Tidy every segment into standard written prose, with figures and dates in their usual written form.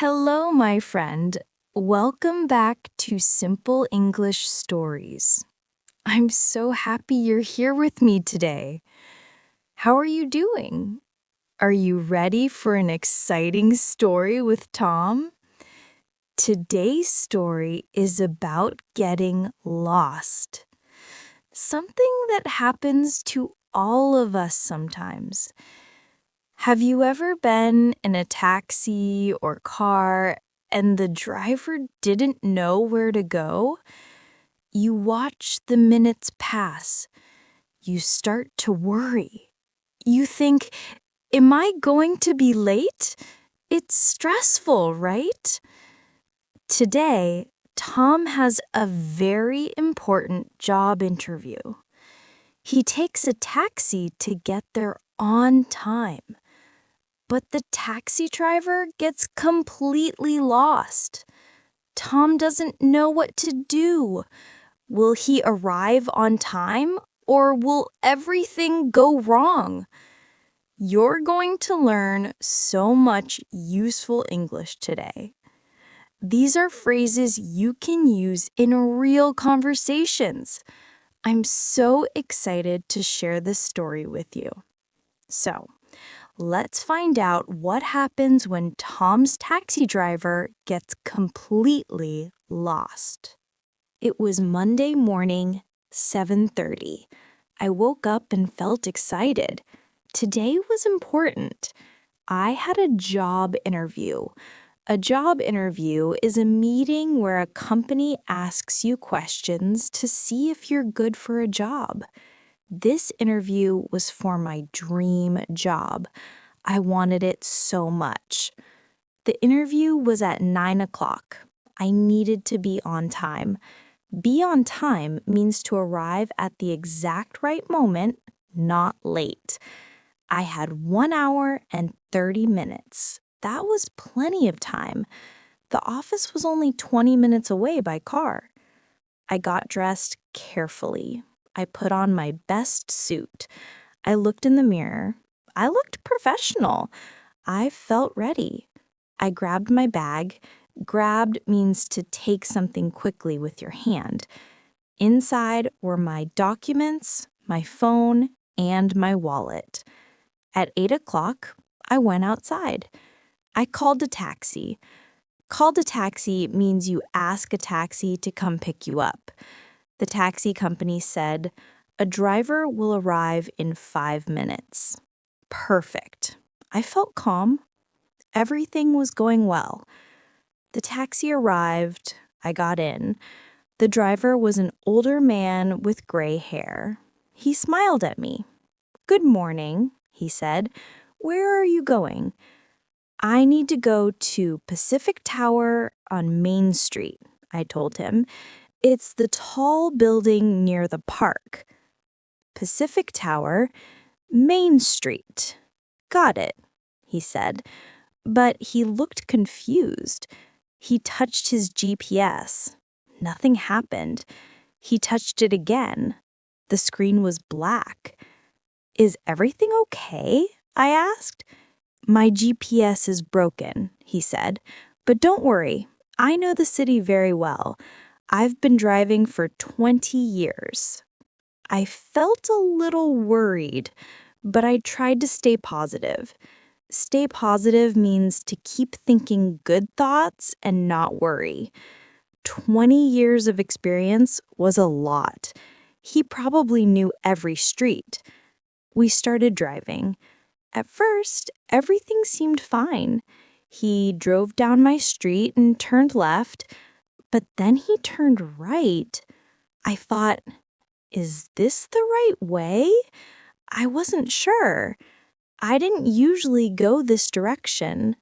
Hello, my friend. Welcome back to Simple English Stories. I'm so happy you're here with me today. How are you doing? Are you ready for an exciting story with Tom? Today's story is about getting lost. Something that happens to all of us sometimes. Have you ever been in a taxi or car and the driver didn't know where to go? You watch the minutes pass. You start to worry. You think, am I going to be late? It's stressful, right? Today, Tom has a very important job interview. He takes a taxi to get there on time. But the taxi driver gets completely lost. Tom doesn't know what to do. Will he arrive on time or will everything go wrong? You're going to learn so much useful English today. These are phrases you can use in real conversations. I'm so excited to share this story with you. So, let's find out what happens when Tom's taxi driver gets completely lost. It was Monday morning, 7:30. I woke up and felt excited. Today was important. I had a job interview. A job interview is a meeting where a company asks you questions to see if you're good for a job. This interview was for my dream job. I wanted it so much. The interview was at 9 o'clock. I needed to be on time. Be on time means to arrive at the exact right moment, not late. I had 1 hour and 30 minutes. That was plenty of time. The office was only 20 minutes away by car. I got dressed carefully. I put on my best suit. I looked in the mirror. I looked professional. I felt ready. I grabbed my bag. Grabbed means to take something quickly with your hand. Inside were my documents, my phone, and my wallet. At 8 o'clock, I went outside. I called a taxi. Called a taxi means you ask a taxi to come pick you up. The taxi company said, a driver will arrive in 5 minutes. Perfect. I felt calm. Everything was going well. The taxi arrived. I got in. The driver was an older man with gray hair. He smiled at me. Good morning, he said. Where are you going? I need to go to Pacific Tower on Main Street, I told him. It's the tall building near the park. Pacific Tower, Main Street. Got it, he said. But he looked confused. He touched his GPS. Nothing happened. He touched it again. The screen was black. Is everything okay? I asked. My GPS is broken, he said. But don't worry. I know the city very well. I've been driving for 20 years. I felt a little worried, but I tried to stay positive. Stay positive means to keep thinking good thoughts and not worry. 20 years of experience was a lot. He probably knew every street. We started driving. At first, everything seemed fine. He drove down my street and turned left, but then he turned right. I thought, is this the right way? I wasn't sure. I didn't usually go this direction.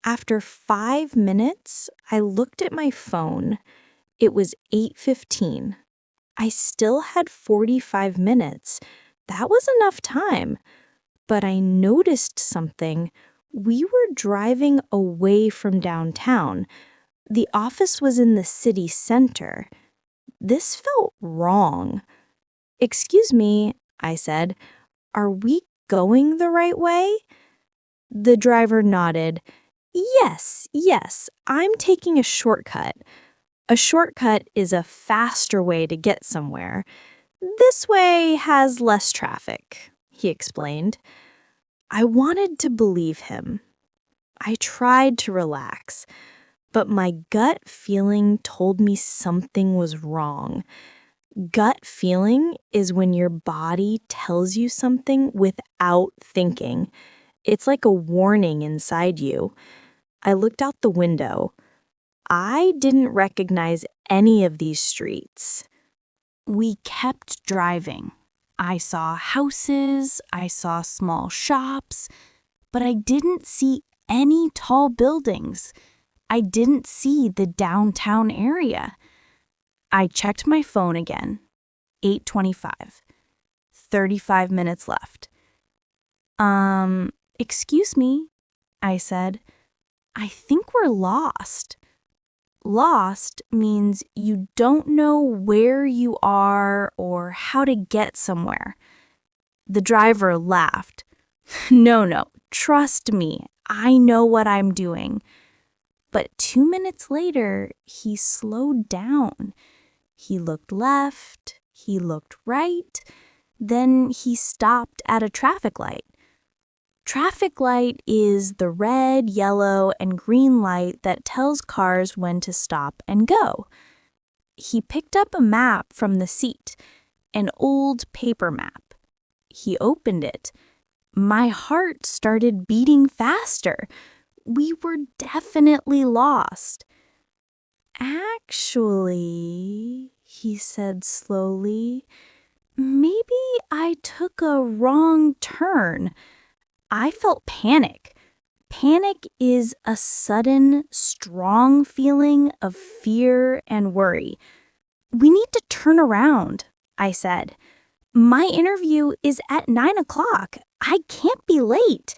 After 5 minutes, I looked at my phone. It was 8:15. I still had 45 minutes. That was enough time. But I noticed something. We were driving away from downtown. The office was in the city center. This felt wrong. Excuse me, I said. Are we going the right way? The driver nodded. Yes, I'm taking a shortcut. A shortcut is a faster way to get somewhere. This way has less traffic, he explained. I wanted to believe him. I tried to relax, but my gut feeling told me something was wrong. Gut feeling is when your body tells you something without thinking. It's like a warning inside you. I looked out the window. I didn't recognize any of these streets. We kept driving. I saw houses, I saw small shops, but I didn't see any tall buildings. I didn't see the downtown area. I checked my phone again. 8:25. 35 minutes left. Excuse me, I said. I think we're lost. Lost means you don't know where you are or how to get somewhere. The driver laughed. No, trust me, I know what I'm doing. But 2 minutes later, he slowed down. He looked left, he looked right, then he stopped at a traffic light. Traffic light is the red, yellow, and green light that tells cars when to stop and go. He picked up a map from the seat, an old paper map. He opened it. My heart started beating faster. We were definitely lost. Actually, he said slowly, maybe I took a wrong turn. I felt panic. Panic is a sudden, strong feeling of fear and worry. We need to turn around, I said. My interview is at 9 o'clock. I can't be late.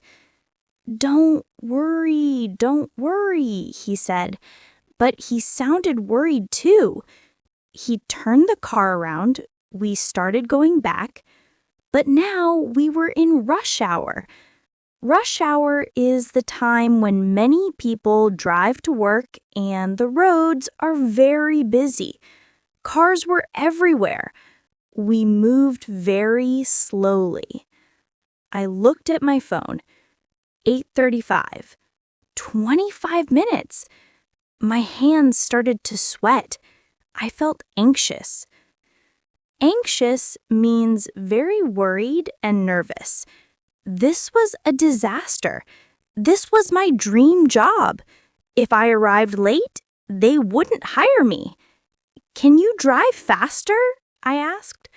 Don't worry, he said. But he sounded worried too. He turned the car around. We started going back. But now we were in rush hour. Rush hour is the time when many people drive to work and the roads are very busy. Cars were everywhere. We moved very slowly. I looked at my phone. 8:35. 25 minutes. My hands started to sweat. I felt anxious. Anxious means very worried and nervous. This was a disaster. This was my dream job. If I arrived late, they wouldn't hire me. Can you drive faster? I asked.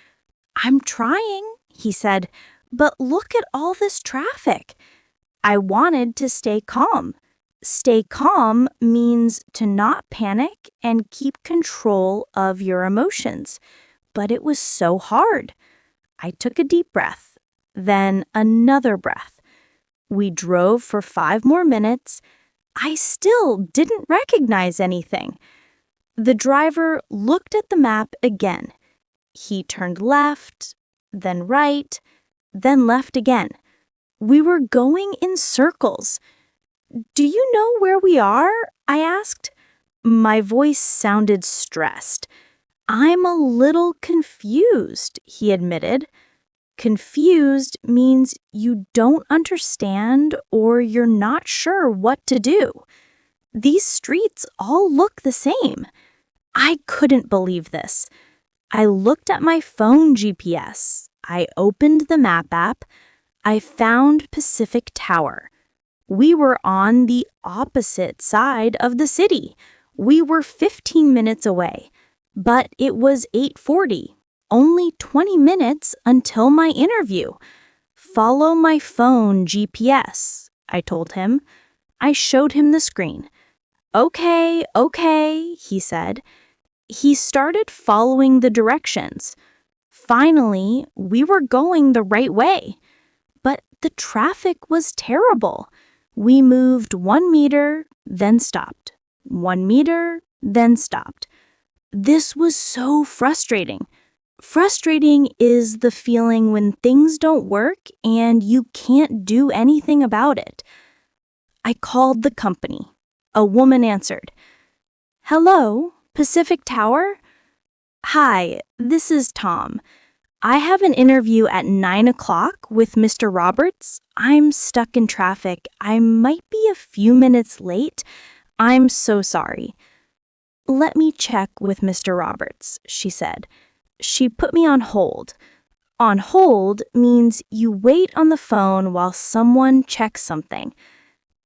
I'm trying, he said, but look at all this traffic. I wanted to stay calm. Stay calm means to not panic and keep control of your emotions. But it was so hard. I took a deep breath. Then another breath. We drove for 5 more minutes. I still didn't recognize anything. The driver looked at the map again. He turned left, then right, then left again. We were going in circles. Do you know where we are? I asked. My voice sounded stressed. I'm a little confused, he admitted. Confused means you don't understand or you're not sure what to do. These streets all look the same. I couldn't believe this. I looked at my phone GPS. I opened the map app. I found Pacific Tower. We were on the opposite side of the city. We were 15 minutes away, but it was 8:40. Only 20 minutes until my interview. Follow my phone GPS, I told him. I showed him the screen. Okay, he said. He started following the directions. Finally, we were going the right way. But the traffic was terrible. We moved 1 meter, then stopped. 1 meter, then stopped. This was so frustrating. Frustrating is the feeling when things don't work and you can't do anything about it. I called the company. A woman answered. Hello, Pacific Tower? Hi, this is Tom. I have an interview at 9 o'clock with Mr. Roberts. I'm stuck in traffic. I might be a few minutes late. I'm so sorry. Let me check with Mr. Roberts, she said. She put me on hold. On hold means you wait on the phone while someone checks something.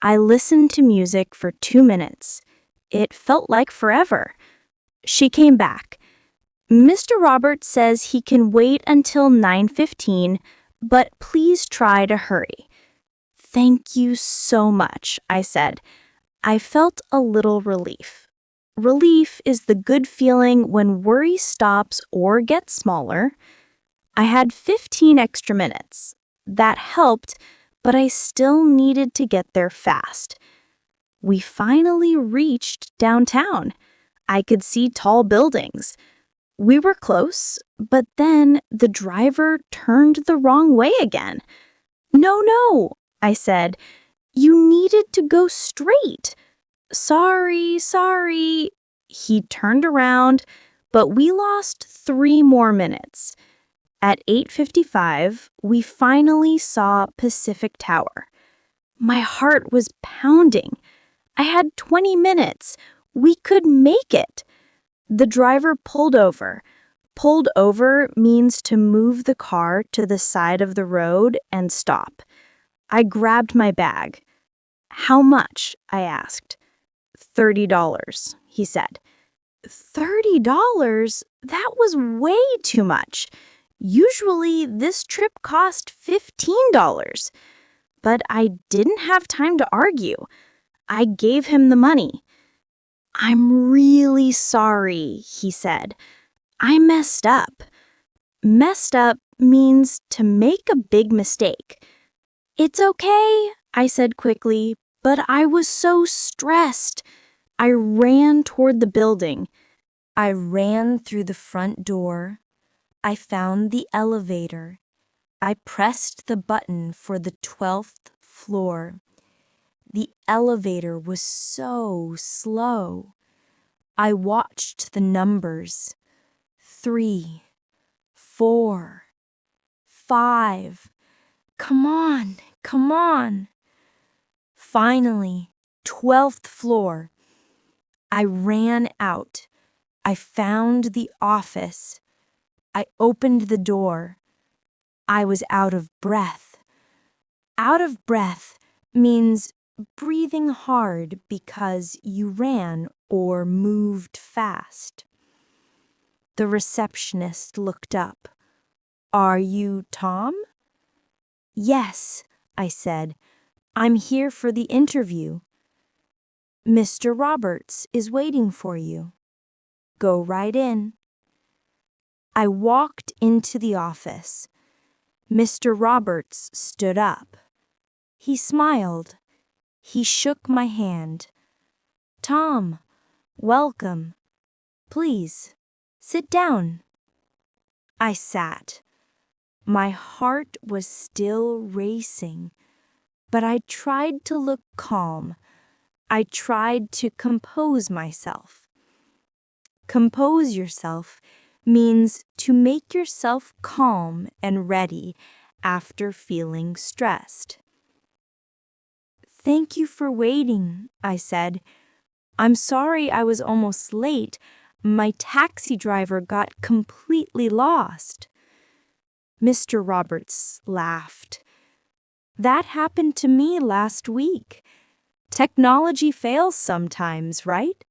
I listened to music for 2 minutes. It felt like forever. She came back. Mr. Roberts says he can wait until 9:15, but please try to hurry. Thank you so much, I said. I felt a little relief. Relief is the good feeling when worry stops or gets smaller. I had 15 extra minutes. That helped, but I still needed to get there fast. We finally reached downtown. I could see tall buildings. We were close, but then the driver turned the wrong way again. No, I said. You needed to go straight. Sorry. He turned around, but we lost 3 more minutes. At 8:55, we finally saw Pacific Tower. My heart was pounding. I had 20 minutes. We could make it. The driver pulled over. Pulled over means to move the car to the side of the road and stop. I grabbed my bag. How much? I asked. $30, he said. $30? That was way too much. Usually this trip cost $15. But I didn't have time to argue. I gave him the money. I'm really sorry, he said. I messed up. Messed up means to make a big mistake. It's okay, I said quickly, but I was so stressed. I ran toward the building. I ran through the front door. I found the elevator. I pressed the button for the 12th floor. The elevator was so slow. I watched the numbers. 3, 4, 5. Come on. Finally, 12th floor. I ran out. I found the office. I opened the door. I was out of breath. Out of breath means breathing hard because you ran or moved fast. The receptionist looked up. Are you Tom? Yes, I said. I'm here for the interview. Mr. Roberts is waiting for you. Go right in. I walked into the office. Mr. Roberts stood up. He smiled. He shook my hand. Tom, welcome. Please, sit down. I sat. My heart was still racing, but I tried to look calm. I tried to compose myself. Compose yourself means to make yourself calm and ready after feeling stressed. Thank you for waiting, I said. I'm sorry I was almost late. My taxi driver got completely lost. Mr. Roberts laughed. That happened to me last week. Technology fails sometimes, right?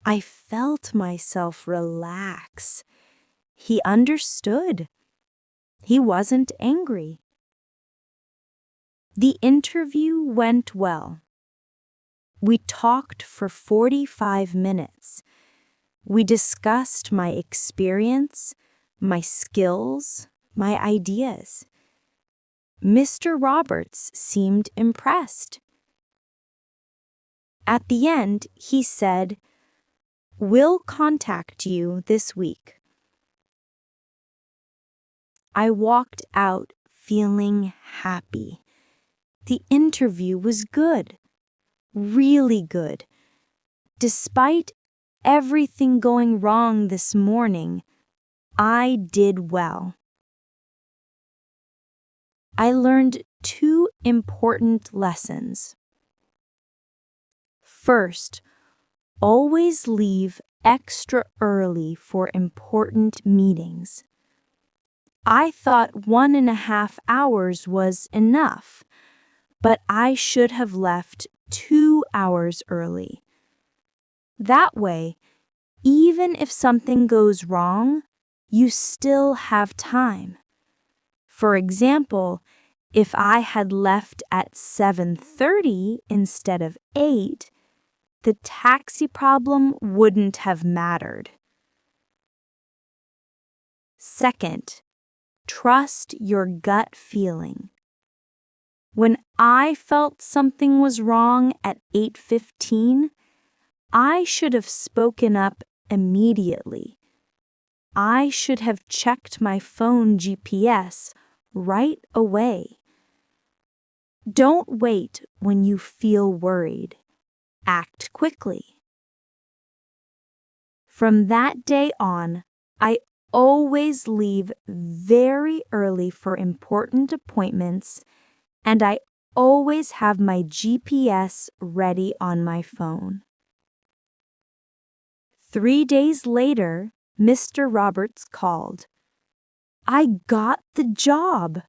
I felt myself relax. He understood. He wasn't angry. The interview went well. We talked for 45 minutes. We discussed my experience, my skills, my ideas. Mr. Roberts seemed impressed. At the end, he said, "We'll contact you this week." I walked out feeling happy. The interview was good, really good. Despite everything going wrong this morning, I did well. I learned 2 important lessons. First, always leave extra early for important meetings. I thought 1.5 hours was enough, but I should have left 2 hours early. That way, even if something goes wrong, you still have time. For example, if I had left at 7:30 instead of 8, the taxi problem wouldn't have mattered. Second, trust your gut feeling. When I felt something was wrong at 8:15, I should have spoken up immediately. I should have checked my phone GPS right away. Don't wait when you feel worried. Act quickly. From that day on, I always leave very early for important appointments, and I always have my GPS ready on my phone. 3 days later, Mr. Roberts called. I got the job.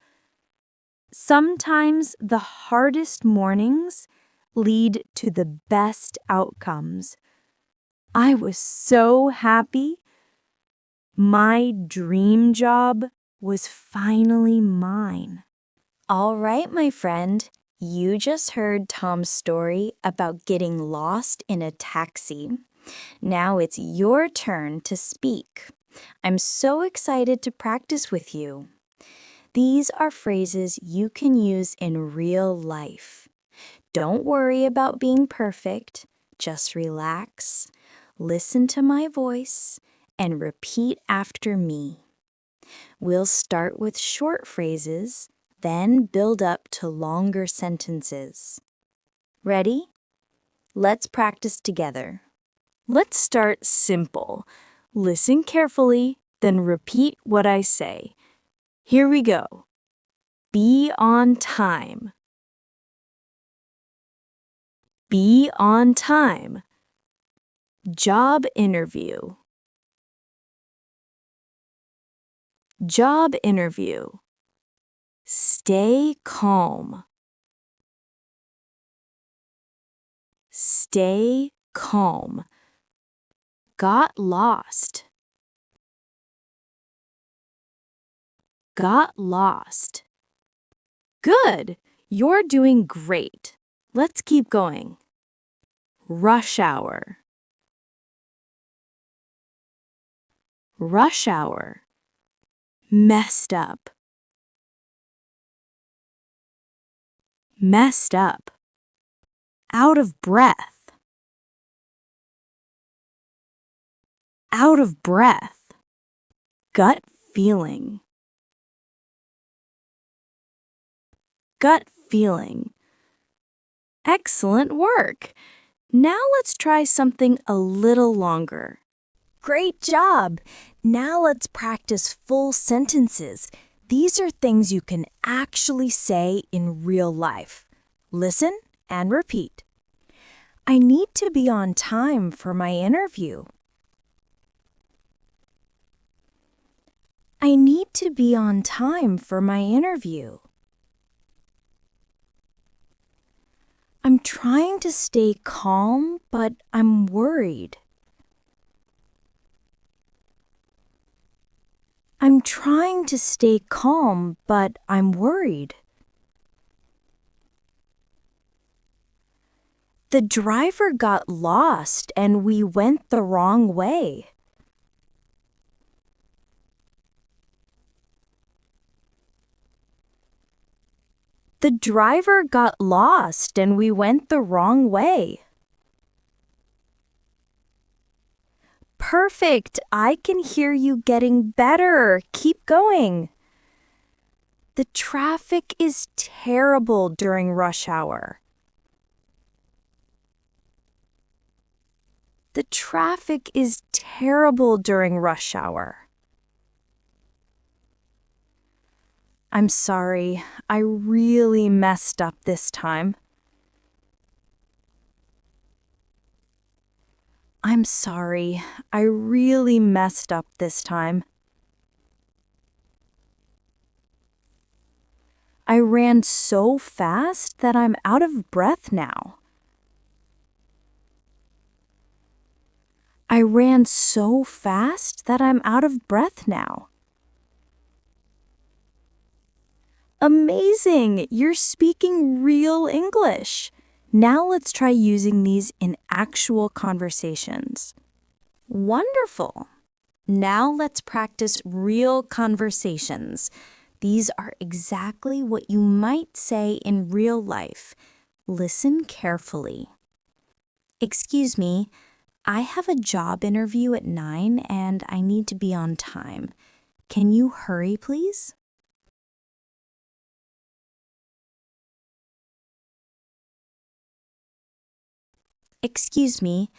Sometimes the hardest mornings lead to the best outcomes. I was so happy. My dream job was finally mine. All right, my friend. You just heard Tom's story about getting lost in a taxi. Now it's your turn to speak. I'm so excited to practice with you. These are phrases you can use in real life. Don't worry about being perfect. Just relax, listen to my voice, and repeat after me. We'll start with short phrases, then build up to longer sentences. Ready? Let's practice together. Let's start simple. Listen carefully, then repeat what I say. Here we go. Be on time. Be on time. Job interview. Job interview. Stay calm. Stay calm. Got lost. Got lost. Good! You're doing great. Let's keep going. Rush hour. Rush hour. Messed up. Messed up. Out of breath. Out of breath. Gut feeling. Gut feeling. Excellent work. Now let's try something a little longer. Great job. Now let's practice full sentences. These are things you can actually say in real life. Listen and repeat. I need to be on time for my interview. I need to be on time for my interview. I'm trying to stay calm, but I'm worried. I'm trying to stay calm, but I'm worried. The driver got lost and we went the wrong way. The driver got lost and we went the wrong way. Perfect! I can hear you getting better. Keep going. The traffic is terrible during rush hour. The traffic is terrible during rush hour. I'm sorry, I really messed up this time. I'm sorry, I really messed up this time. I ran so fast that I'm out of breath now. I ran so fast that I'm out of breath now. Amazing! You're speaking real English. Now let's try using these in actual conversations. Wonderful! Now let's practice real conversations. These are exactly what you might say in real life. Listen carefully. Excuse me, I have a job interview at 9 and I need to be on time. Can you hurry, please? Excuse me,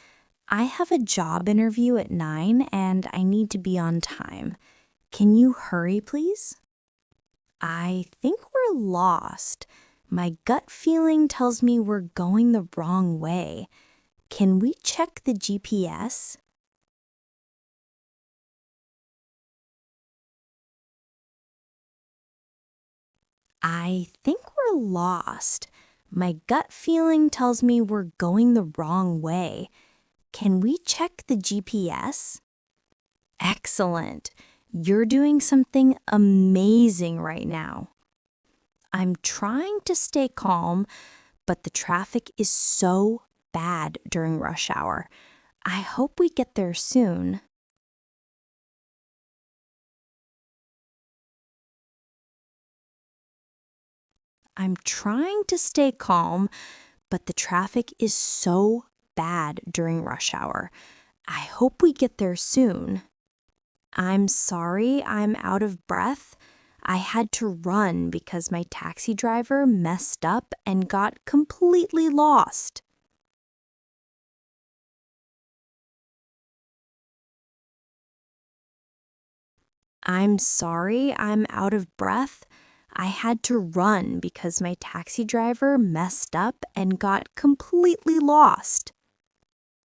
I have a job interview at 9 and I need to be on time. Can you hurry, please? I think we're lost. My gut feeling tells me we're going the wrong way. Can we check the GPS? I think we're lost. My gut feeling tells me we're going the wrong way. Can we check the GPS? Excellent. You're doing something amazing right now. I'm trying to stay calm, but the traffic is so bad during rush hour. I hope we get there soon. I'm trying to stay calm, but the traffic is so bad during rush hour. I hope we get there soon. I'm sorry, I'm out of breath. I had to run because my taxi driver messed up and got completely lost. I'm sorry, I'm out of breath. I had to run because my taxi driver messed up and got completely lost.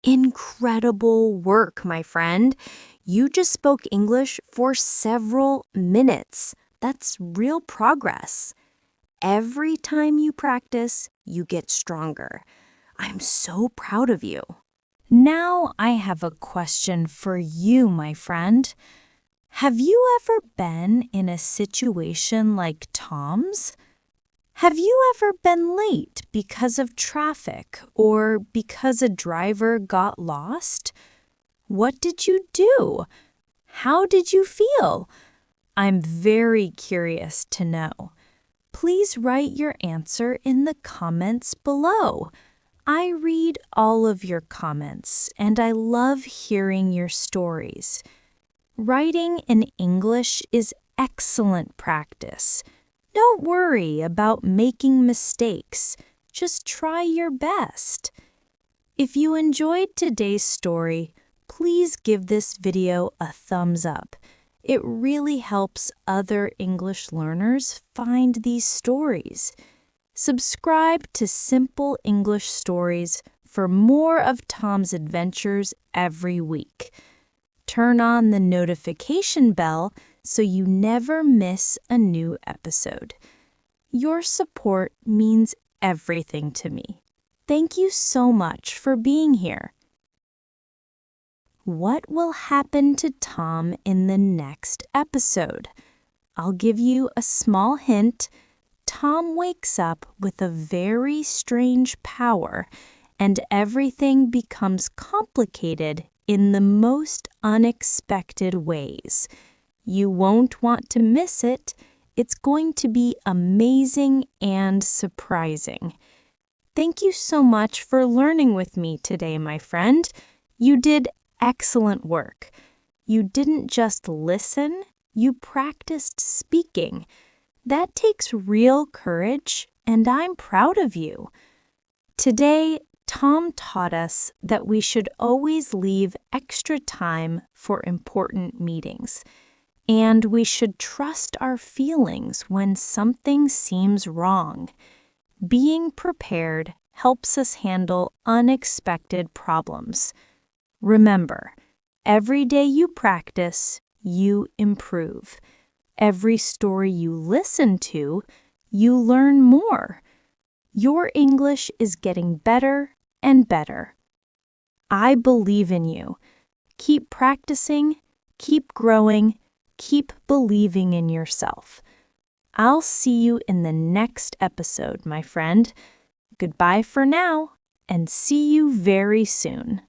Incredible work, my friend. You just spoke English for several minutes. That's real progress. Every time you practice, you get stronger. I'm so proud of you. Now I have a question for you, my friend. Have you ever been in a situation like Tom's? Have you ever been late because of traffic or because a driver got lost? What did you do? How did you feel? I'm very curious to know. Please write your answer in the comments below. I read all of your comments and I love hearing your stories. Writing in English is excellent practice. Don't worry about making mistakes. Just try your best. If you enjoyed today's story, please give this video a thumbs up. It really helps other English learners find these stories. Subscribe to Simple English Stories for more of Tom's adventures every week. Turn on the notification bell so you never miss a new episode. Your support means everything to me. Thank you so much for being here. What will happen to Tom in the next episode? I'll give you a small hint. Tom wakes up with a very strange power, and everything becomes complicated in the most unexpected ways. You won't want to miss it. It's going to be amazing and surprising. Thank you so much for learning with me today, my friend. You did excellent work. You didn't just listen, you practiced speaking. That takes real courage, and I'm proud of you. Today, Tom taught us that we should always leave extra time for important meetings, and we should trust our feelings when something seems wrong. Being prepared helps us handle unexpected problems. Remember, every day you practice, you improve. Every story you listen to, you learn more. Your English is getting better and better. I believe in you. Keep practicing, keep growing, keep believing in yourself. I'll see you in the next episode, my friend. Goodbye for now, and see you very soon.